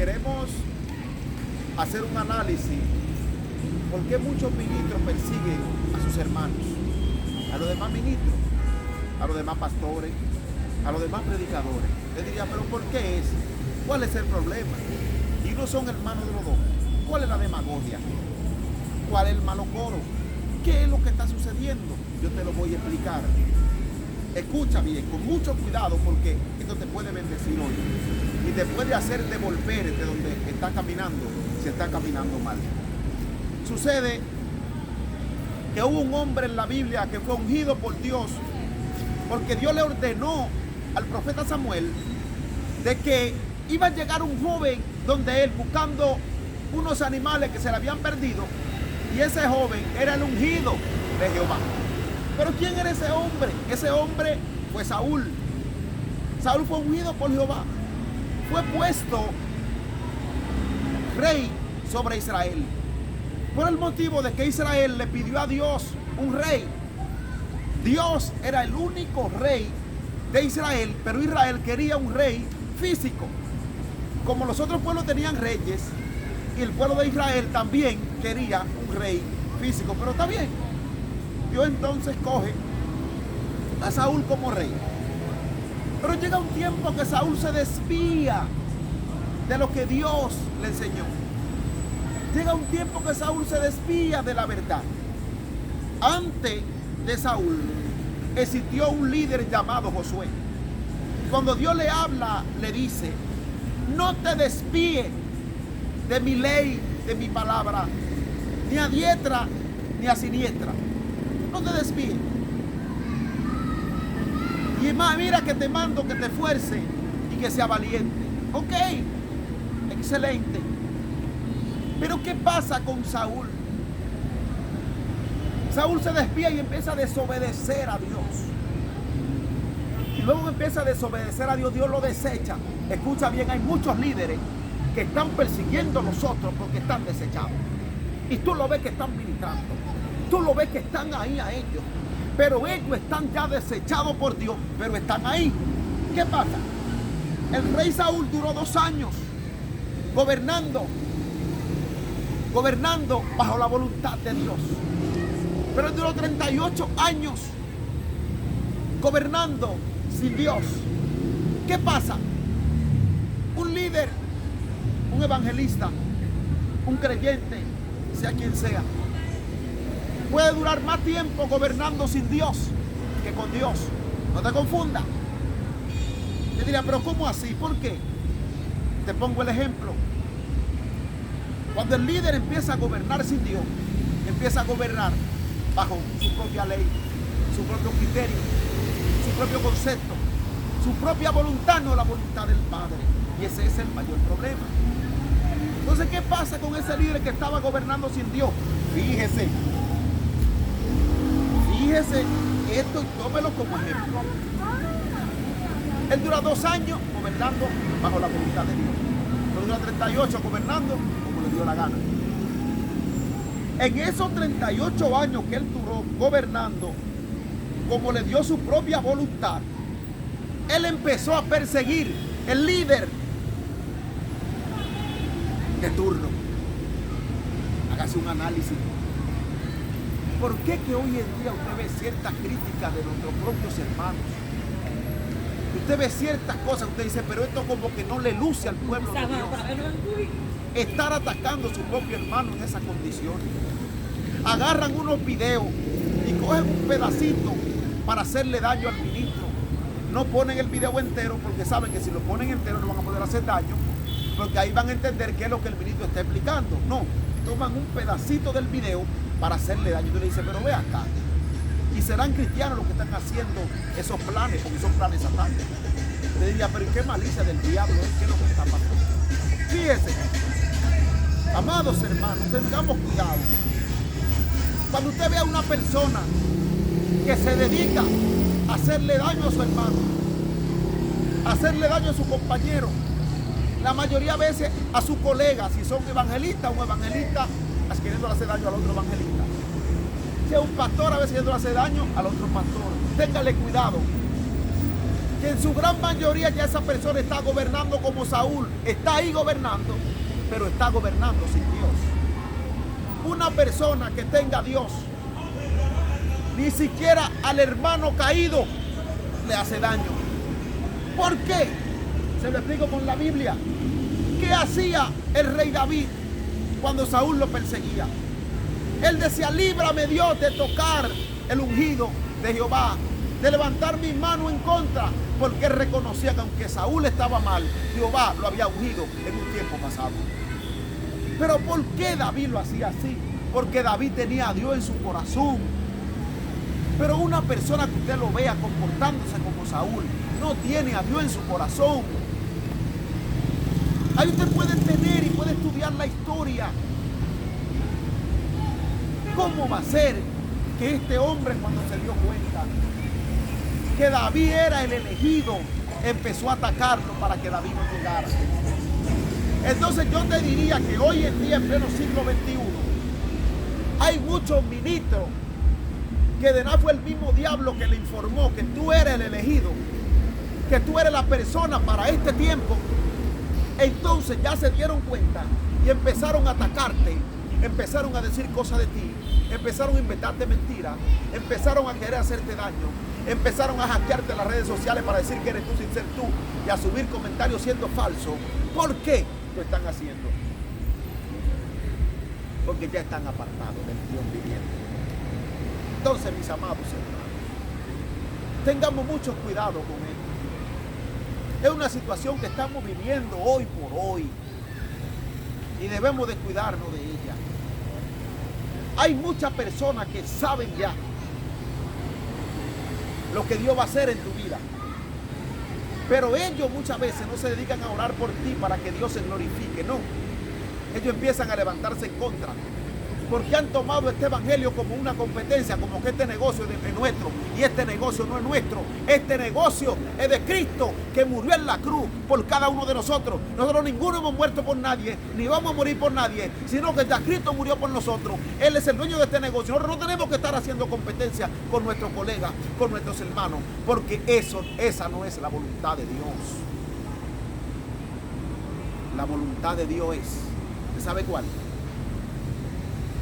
queremos hacer un análisis, ¿por qué muchos ministros persiguen a sus hermanos? A los demás ministros, a los demás pastores, a los demás predicadores. Yo diría, pero ¿por qué es? ¿Cuál es el problema? Y no son hermanos de los dos. ¿Cuál es la demagogia? ¿Cuál es el malo coro? ¿Qué es lo que está sucediendo? Yo te lo voy a explicar. Escucha bien, con mucho cuidado, porque esto te puede bendecir hoy y te puede hacer devolver de donde está caminando, si está caminando mal. Sucede que hubo un hombre en la Biblia que fue ungido por Dios, porque Dios le ordenó al profeta Samuel de que iba a llegar un joven donde él buscando unos animales que se le habían perdido, y ese joven era el ungido de Jehová. Pero ¿quién era ese hombre? Ese hombre fue Saúl. Saúl fue ungido por Jehová. Fue puesto rey sobre Israel, por el motivo de que Israel le pidió a Dios un rey. Dios era el único rey de Israel, pero Israel quería un rey físico. Como los otros pueblos tenían reyes, y el pueblo de Israel también quería un rey físico. Pero está bien, Dios entonces coge a Saúl como rey. Pero llega un tiempo que Saúl se desvía de lo que Dios le enseñó. Llega un tiempo que Saúl se desvía de la verdad. Antes de Saúl existió un líder llamado Josué. Cuando Dios le habla, le dice: no te desvíes de mi ley, de mi palabra, ni a diestra ni a siniestra. No te desvíes. Y más, mira que te mando que te esfuerces y que sea valiente. Ok, excelente. Pero ¿qué pasa con Saúl? Saúl se desvía y empieza a desobedecer a Dios. Y luego empieza a desobedecer a Dios, Dios lo desecha. Escucha bien, hay muchos líderes que están persiguiendo a nosotros porque están desechados. Y tú lo ves que están ministrando. Tú lo ves que están ahí a ellos. Pero ellos están ya desechados por Dios, pero están ahí. ¿Qué pasa? El rey Saúl duró 2 años gobernando bajo la voluntad de Dios. Pero él duró 38 años gobernando sin Dios. ¿Qué pasa? Un líder, un evangelista, un creyente, sea quien sea, puede durar más tiempo gobernando sin Dios que con Dios. No te confundas. Te diría, pero ¿cómo así? ¿Por qué? Te pongo el ejemplo. Cuando el líder empieza a gobernar sin Dios, empieza a gobernar bajo su propia ley, su propio criterio, su propio concepto, su propia voluntad, no la voluntad del Padre. Y ese es el mayor problema. Entonces, ¿qué pasa con ese líder que estaba gobernando sin Dios? Fíjese esto y tómelo como ejemplo. Él dura 2 años gobernando bajo la voluntad de Dios. Pero dura 38 gobernando como le dio la gana. En esos 38 años que él duró gobernando como le dio su propia voluntad, él empezó a perseguir el líder de turno. Hágase un análisis. ¿Por qué que hoy en día usted ve ciertas críticas de nuestros propios hermanos? Usted ve ciertas cosas, usted dice, pero esto como que no le luce al pueblo de Dios. Estar atacando a su propio hermano en esas condiciones. Agarran unos videos y cogen un pedacito para hacerle daño al ministro. No ponen el video entero porque saben que si lo ponen entero no van a poder hacer daño, porque ahí van a entender qué es lo que el ministro está explicando. No, toman un pedacito del video para hacerle daño. Y tú le dices, pero ve acá. Y serán cristianos los que están haciendo esos planes, porque son planes satánicos. Te diría, pero ¿y qué malicia del diablo es? ¿Qué es lo que está pasando? Fíjese, amados hermanos, tengamos cuidado. Cuando usted ve a una persona que se dedica a hacerle daño a su hermano, a hacerle daño a su compañero, la mayoría de veces a su colega, si son evangelistas, un evangelista queriendo hacer daño al otro evangelista. Si es un pastor, a veces queriendo hacer daño al otro pastor. Téngale cuidado. que en su gran mayoría ya esa persona está gobernando como Saúl. Está ahí gobernando, pero está gobernando sin Dios. Una persona que tenga a Dios, ni siquiera al hermano caído le hace daño. ¿Por qué? Se lo explico con la Biblia. ¿Qué hacía el rey David cuando Saúl lo perseguía? Él decía: líbrame, Dios, de tocar el ungido de Jehová, de levantar mi mano en contra, porque él reconocía que aunque Saúl estaba mal, Jehová lo había ungido en un tiempo pasado. Pero ¿por qué David lo hacía así? Porque David tenía a Dios en su corazón. Pero una persona que usted lo vea comportándose como Saúl, no tiene a Dios en su corazón. Ahí usted puede tener y puede estudiar la historia. ¿Cómo va a ser que este hombre, cuando se dio cuenta que David era el elegido, empezó a atacarlo para que David no llegara? Entonces yo te diría que hoy en día, en pleno siglo XXI, hay muchos ministros que de nada fue el mismo diablo que le informó que tú eres el elegido, que tú eres la persona para este tiempo. Entonces ya se dieron cuenta y empezaron a atacarte, empezaron a decir cosas de ti, empezaron a inventarte mentiras, empezaron a querer hacerte daño, empezaron a hackearte las redes sociales para decir que eres tú sin ser tú y a subir comentarios siendo falsos. ¿Por qué lo están haciendo? Porque ya están apartados del Dios viviente. Entonces, mis amados hermanos, tengamos mucho cuidado con esto. Es una situación que estamos viviendo hoy por hoy y debemos de cuidarnos de ella. Hay muchas personas que saben ya lo que Dios va a hacer en tu vida, pero ellos muchas veces no se dedican a orar por ti para que Dios se glorifique. No, ellos empiezan a levantarse en contra, porque han tomado este evangelio como una competencia, como que este negocio es nuestro, y este negocio no es nuestro. Este negocio es de Cristo, que murió en la cruz por cada uno de nosotros. Nosotros ninguno hemos muerto por nadie, ni vamos a morir por nadie, sino que ya Cristo murió por nosotros. Él es el dueño de este negocio. Nosotros no tenemos que estar haciendo competencia con nuestros colegas, con nuestros hermanos, porque esa no es la voluntad de Dios. La voluntad de Dios es, ¿usted sabe cuál?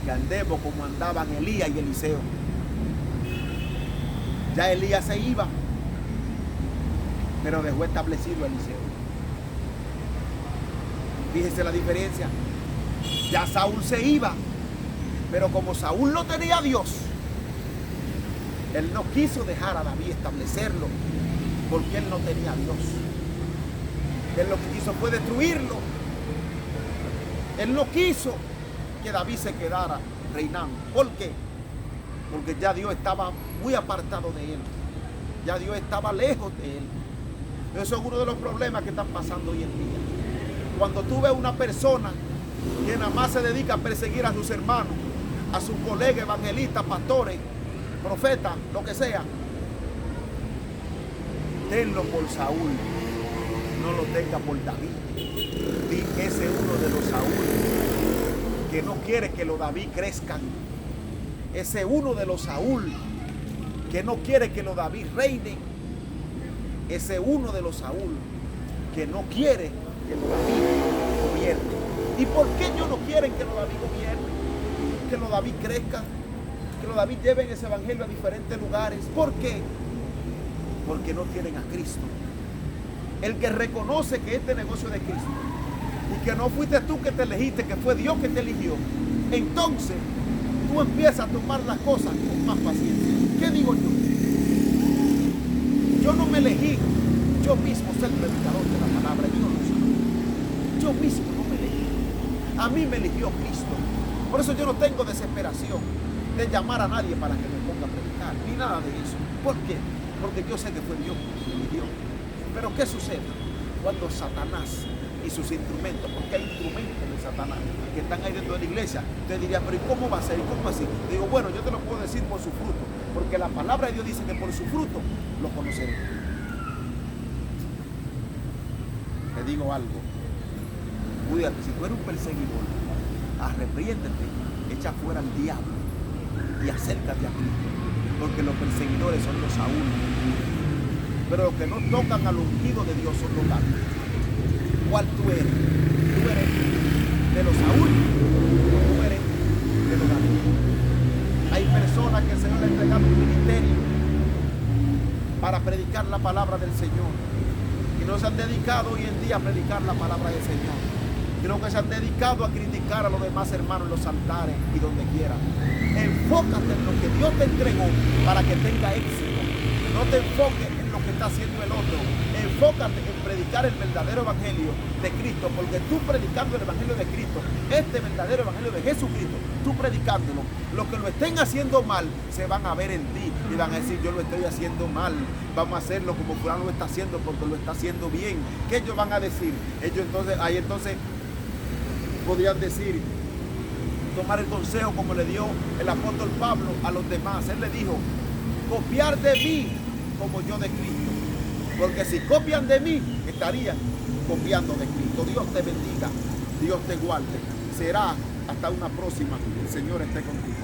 Que andemos como andaban Elías y Eliseo. Ya Elías se iba, pero dejó establecido a Eliseo. Fíjese la diferencia. Ya Saúl se iba, pero como Saúl no tenía a Dios, él no quiso dejar a David establecerlo, porque él no tenía a Dios. Él lo que quiso fue destruirlo. Él no quiso que David se quedara reinando. ¿Por qué? Porque ya Dios estaba muy apartado de él. Ya Dios estaba lejos de él. Eso es uno de los problemas que están pasando hoy en día. Cuando tú ves una persona que nada más se dedica a perseguir a sus hermanos, a sus colegas evangelistas, pastores, profetas, lo que sea, tenlo por Saúl, no lo tenga por David. Y ese es uno de los Saúl que no quiere que los David crezcan. Ese uno de los Saúl que no quiere que los David reinen. Ese uno de los Saúl que no quiere que los David gobiernen. ¿Y por qué ellos no quieren que los David gobiernen? Que los David crezcan, que los David lleven ese evangelio a diferentes lugares. ¿Por qué? Porque no tienen a Cristo. El que reconoce que este negocio es de Cristo y que no fuiste tú que te elegiste, que fue Dios que te eligió, entonces tú empiezas a tomar las cosas con más paciencia. ¿Qué digo yo? Yo no me elegí yo mismo ser predicador de la palabra. Yo mismo no me elegí. A mí me eligió Cristo. Por eso yo no tengo desesperación de llamar a nadie para que me ponga a predicar, ni nada de eso. ¿Por qué? Porque yo sé que fue Dios que me eligió. Pero ¿qué sucede cuando Satanás y sus instrumentos, porque hay instrumentos de Satanás que están ahí dentro de la iglesia? Usted diría, pero ¿y cómo va a ser? ¿Y cómo así? Digo, bueno, yo te lo puedo decir por su fruto, porque la palabra de Dios dice que por su fruto lo conoceré. Te digo algo, cuídate, si tú eres un perseguidor, arrepiéntete, echa fuera al diablo y acércate a Cristo, porque los perseguidores son los Saúl. pero los que no tocan al ungido de Dios son los grandes. ¿Cuál tú eres? ¿Tú eres de los Saúl o tú eres de los grandes? Hay personas que el Señor le ha entregado un ministerio para predicar la palabra del Señor y no se han dedicado hoy en día a predicar la palabra del Señor, sino que se han dedicado a criticar a los demás hermanos en los altares y donde quiera. Enfócate en lo que Dios te entregó para que tenga éxito. No te enfoques en lo que está haciendo el otro. Enfócate en predicar el verdadero evangelio de Cristo, porque tú predicando el evangelio de Cristo, este verdadero evangelio de Jesucristo, tú predicándolo, los que lo estén haciendo mal se van a ver en ti y van a decir: yo lo estoy haciendo mal, vamos a hacerlo como fulano lo está haciendo porque lo está haciendo bien. ¿Qué ellos van a decir? Ellos entonces podrían decir, tomar el consejo como le dio el apóstol Pablo a los demás. Él le dijo: copiar de mí como yo de Cristo, porque si copian de mí estarían copiando de Cristo. Dios te bendiga, Dios te guarde. Será hasta una próxima. El Señor esté contigo.